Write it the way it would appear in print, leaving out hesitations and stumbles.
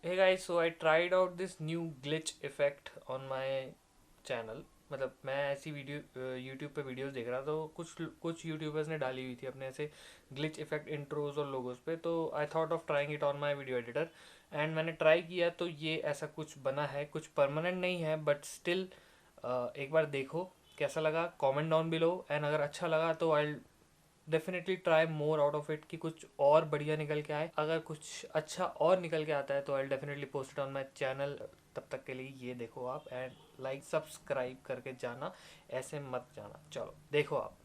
Hey guys, so I tried out this new glitch effect on my channel. मतलब मैं ऐसी video YouTube पे videos देख रहा था, तो कुछ यूट्यूबर्स ने डाली हुई थी अपने ऐसे ग्लिच इफेक्ट इंट्रोज और लोगोस पे। तो I thought of trying it on my video editor and मैंने ट्राई किया, तो ये ऐसा कुछ बना है। कुछ परमानेंट नहीं है बट स्टिल एक बार देखो कैसा लगा, कमेंट डाउन बिलो। एंड अगर अच्छा लगा तो I definitely try more out of it कि कुछ और बढ़िया निकल के आए। अगर कुछ अच्छा और निकल के आता है तो I definitely post it on my channel. तब तक के लिए ये देखो आप एंड लाइक सब्सक्राइब करके जाना, ऐसे मत जाना। चलो देखो आप।